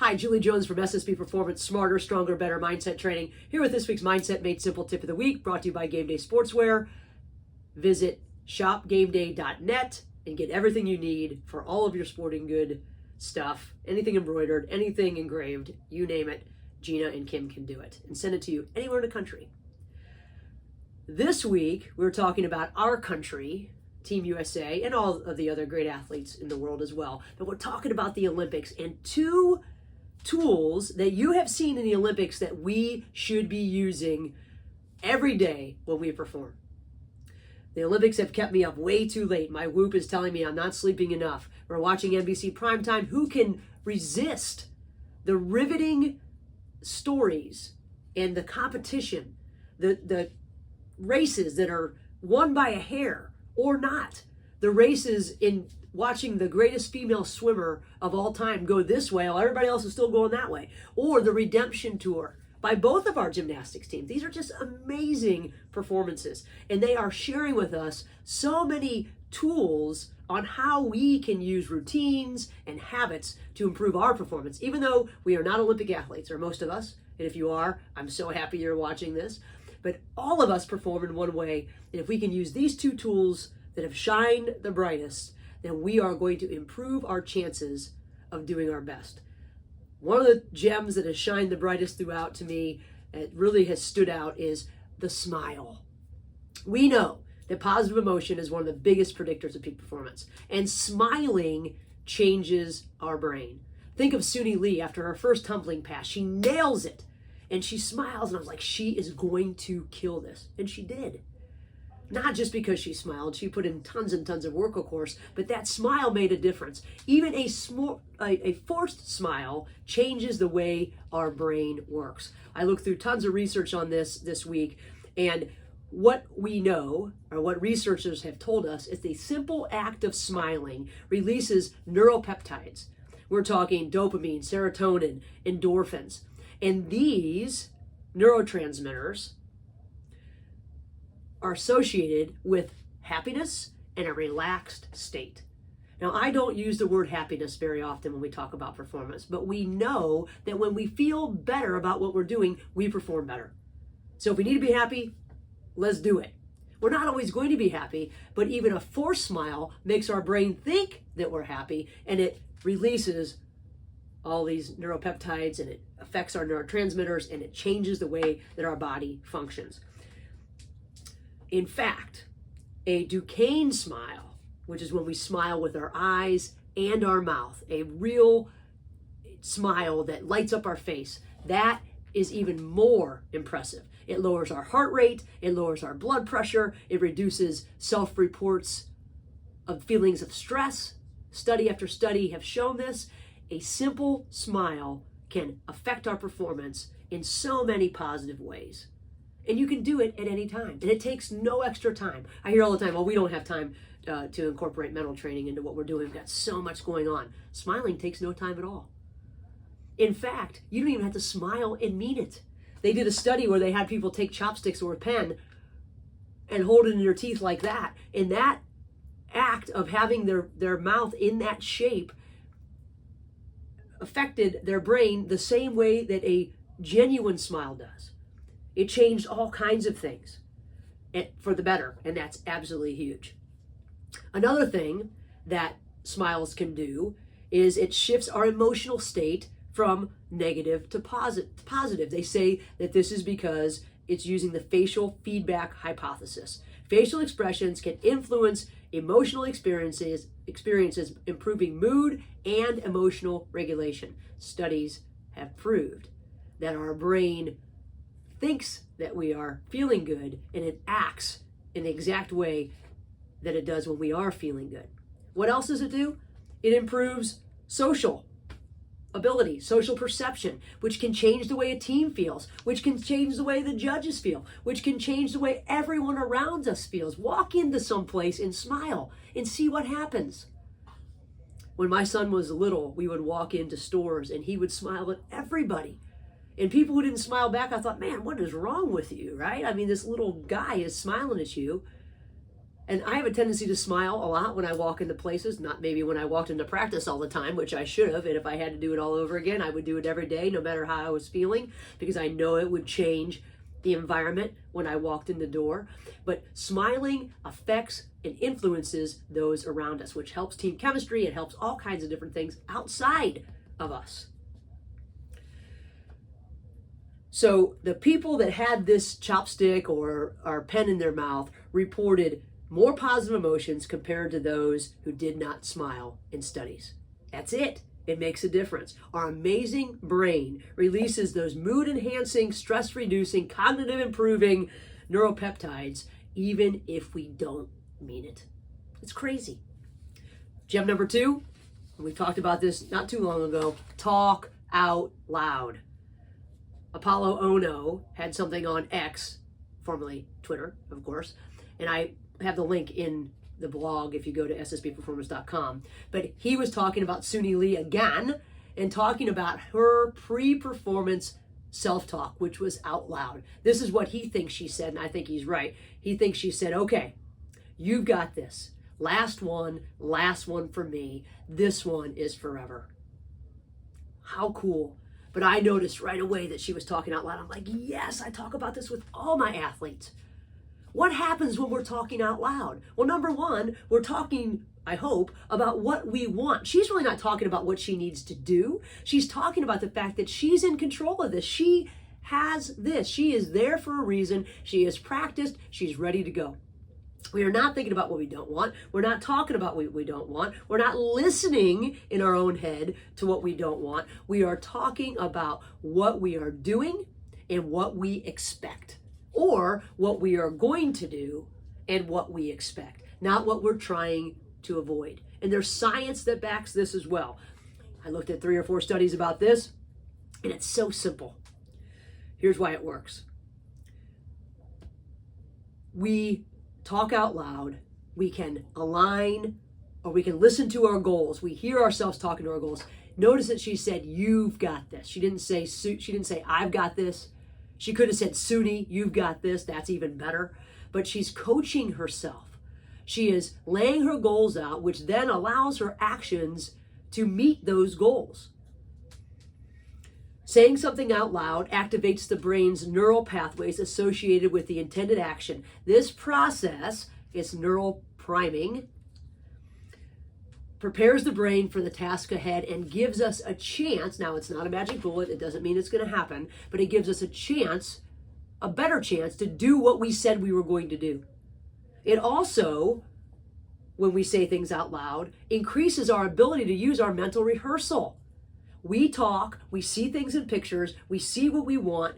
Hi, Julie Jones from SSB Performance, Smarter, Stronger, Better Mindset Training, here with this week's Mindset Made Simple Tip of the Week, brought to you by Game Day Sportswear. Visit shopgameday.net and get everything you need for all of your sporting good stuff. Anything embroidered, anything engraved, you name it, Gina and Kim can do it and send it to you anywhere in the country. This week, we're talking about our country, Team USA, and all of the other great athletes in the world as well. But we're talking about the Olympics and two tools that you have seen in the Olympics that we should be using every day when we perform. The Olympics have kept me up way too late. My Whoop is telling me I'm not sleeping enough. We're watching NBC primetime. Who can resist the riveting stories and the competition, the races that are won by a hair or not? The races in watching the greatest female swimmer of all time go this way while everybody else is still going that way. Or the redemption tour by both of our gymnastics teams. These are just amazing performances. And they are sharing with us so many tools on how we can use routines and habits to improve our performance, even though we are not Olympic athletes, or most of us. And if you are, I'm so happy you're watching this. But all of us perform in one way. And if we can use these two tools that have shined the brightest, then we are going to improve our chances of doing our best. One of the gems that has shined the brightest throughout to me, it really has stood out, is the smile. We know that positive emotion is one of the biggest predictors of peak performance, and smiling changes our brain. Think of Suni Lee after her first tumbling pass. She nails it, and she smiles, and I was like, she is going to kill this, and she did. Not just because she smiled, she put in tons and tons of work, of course, but that smile made a difference. Even a forced smile changes the way our brain works. I looked through tons of research on this week, and what we know, or what researchers have told us, is the simple act of smiling releases neuropeptides. We're talking dopamine, serotonin, endorphins. And these neurotransmitters are associated with happiness and a relaxed state. Now, I don't use the word happiness very often when we talk about performance, but we know that when we feel better about what we're doing, we perform better. So if we need to be happy, let's do it. We're not always going to be happy, but even a forced smile makes our brain think that we're happy, and it releases all these neuropeptides, and it affects our neurotransmitters, and it changes the way that our body functions. In fact, a Duquesne smile, which is when we smile with our eyes and our mouth, a real smile that lights up our face, that is even more impressive. It lowers our heart rate, it lowers our blood pressure, it reduces self-reports of feelings of stress. Study after study have shown this. A simple smile can affect our performance in so many positive ways. And you can do it at any time. And it takes no extra time. I hear all the time, well, we don't have time to incorporate mental training into what we're doing. We've got so much going on. Smiling takes no time at all. In fact, you don't even have to smile and mean it. They did a study where they had people take chopsticks or a pen and hold it in their teeth like that. And that act of having their mouth in that shape affected their brain the same way that a genuine smile does. It changed all kinds of things for the better, and that's absolutely huge. Another thing that smiles can do is it shifts our emotional state from negative to positive. They say that this is because it's using the facial feedback hypothesis. Facial expressions can influence emotional experiences, improving mood and emotional regulation. Studies have proved that our brain thinks that we are feeling good, and it acts in the exact way that it does when we are feeling good. What else does it do? It improves social ability, social perception, which can change the way a team feels, which can change the way the judges feel, which can change the way everyone around us feels. Walk into some place and smile and see what happens. When my son was little, we would walk into stores and he would smile at everybody. And people who didn't smile back, I thought, man, what is wrong with you, right? I mean, this little guy is smiling at you. And I have a tendency to smile a lot when I walk into places, not maybe when I walked into practice all the time, which I should have. And if I had to do it all over again, I would do it every day, no matter how I was feeling, because I know it would change the environment when I walked in the door. But smiling affects and influences those around us, which helps team chemistry. It helps all kinds of different things outside of us. So the people that had this chopstick or pen in their mouth reported more positive emotions compared to those who did not smile in studies. That's it. It makes a difference. Our amazing brain releases those mood-enhancing, stress-reducing, cognitive-improving neuropeptides, even if we don't mean it. It's crazy. Gem number 2, we talked about this not too long ago, talk out loud. Apollo Ono had something on X, formerly Twitter, of course, and I have the link in the blog if you go to ssbperformance.com. But he was talking about Suni Lee again and talking about her pre-performance self-talk, which was out loud. This is what he thinks she said, and I think he's right. He thinks she said, okay, you've got this. Last one for me. This one is forever. How cool. But I noticed right away that she was talking out loud. I'm like, yes, I talk about this with all my athletes. What happens when we're talking out loud? Well, number one, we're talking, I hope, about what we want. She's really not talking about what she needs to do. She's talking about the fact that she's in control of this. She has this. She is there for a reason. She is practiced. She's ready to go. We are not thinking about what we don't want. We're not talking about what we don't want. We're not listening in our own head to what we don't want. We are talking about what we are doing and what we expect, or what we are going to do and what we expect, not what we're trying to avoid. And there's science that backs this as well. I looked at 3 or 4 studies about this, and it's so simple. Here's why it works. We talk out loud, we can align, or we can listen to our goals. We hear ourselves talking to our goals. Notice that she said, you've got this. She didn't say, I've got this. She could have said, Suni, you've got this. That's even better. But she's coaching herself. She is laying her goals out, which then allows her actions to meet those goals. Saying something out loud activates the brain's neural pathways associated with the intended action. This process is neural priming, prepares the brain for the task ahead and gives us a chance. Now, it's not a magic bullet. It doesn't mean it's going to happen, but it gives us a chance, a better chance to do what we said we were going to do. It also, when we say things out loud, increases our ability to use our mental rehearsal. We talk, we see things in pictures, we see what we want,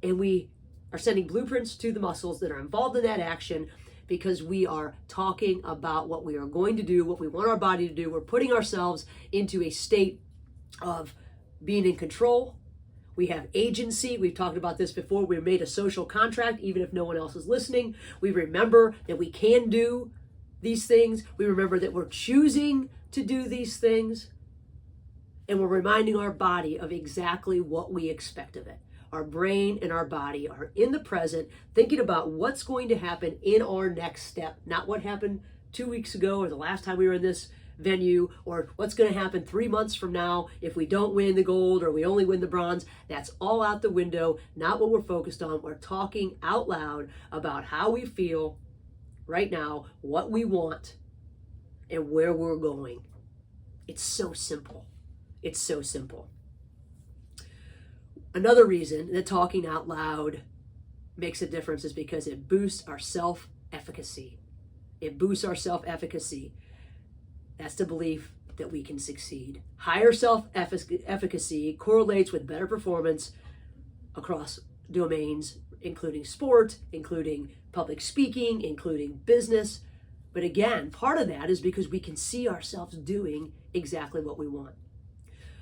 and we are sending blueprints to the muscles that are involved in that action, because we are talking about what we are going to do, what we want our body to do. We're putting ourselves into a state of being in control. We have agency. We've talked about this before. We've made a social contract, even if no one else is listening. We remember that we can do these things. We remember that we're choosing to do these things. And we're reminding our body of exactly what we expect of it. Our brain and our body are in the present, thinking about what's going to happen in our next step, not what happened 2 weeks ago or the last time we were in this venue, or what's going to happen 3 months from now if we don't win the gold or we only win the bronze. That's all out the window, not what we're focused on. We're talking out loud about how we feel right now, what we want, and where we're going. It's so simple. It's so simple. Another reason that talking out loud makes a difference is because it boosts our self-efficacy. It boosts our self-efficacy. That's the belief that we can succeed. Higher self-efficacy correlates with better performance across domains, including sport, including public speaking, including business. But again, part of that is because we can see ourselves doing exactly what we want.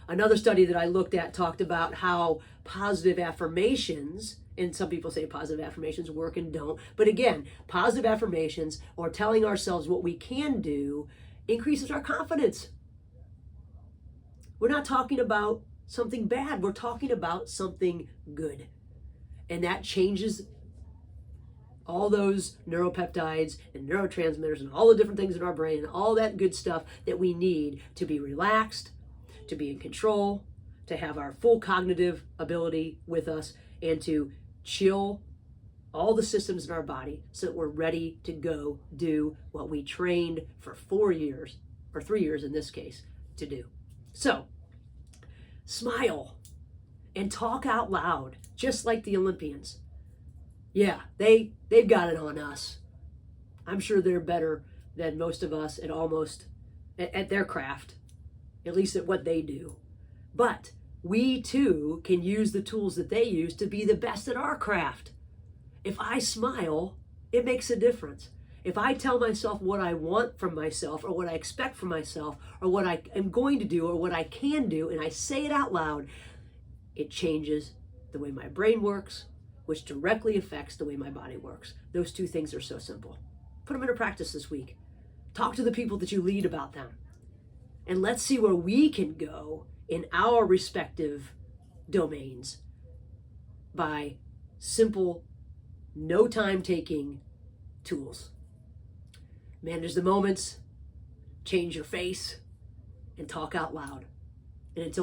Another study that I looked at talked about how positive affirmations, and some people say positive affirmations work and don't, but again, positive affirmations or telling ourselves what we can do increases our confidence. We're not talking about something bad, we're talking about something good. And that changes all those neuropeptides and neurotransmitters and all the different things in our brain and all that good stuff that we need to be relaxed, to be in control, to have our full cognitive ability with us, and to chill all the systems in our body so that we're ready to go do what we trained for 4 years, or 3 years in this case, to do. So, smile and talk out loud, just like the Olympians. Yeah, they've got it on us. I'm sure they're better than most of us at their craft, at least at what they do. But we too can use the tools that they use to be the best at our craft. If I smile, it makes a difference. If I tell myself what I want from myself, or what I expect from myself, or what I am going to do, or what I can do, and I say it out loud, it changes the way my brain works, which directly affects the way my body works. Those two things are so simple. Put them into practice this week. Talk to the people that you lead about them. And let's see where we can go in our respective domains by simple, no time taking tools. Manage the moments, change your face, and talk out loud. And until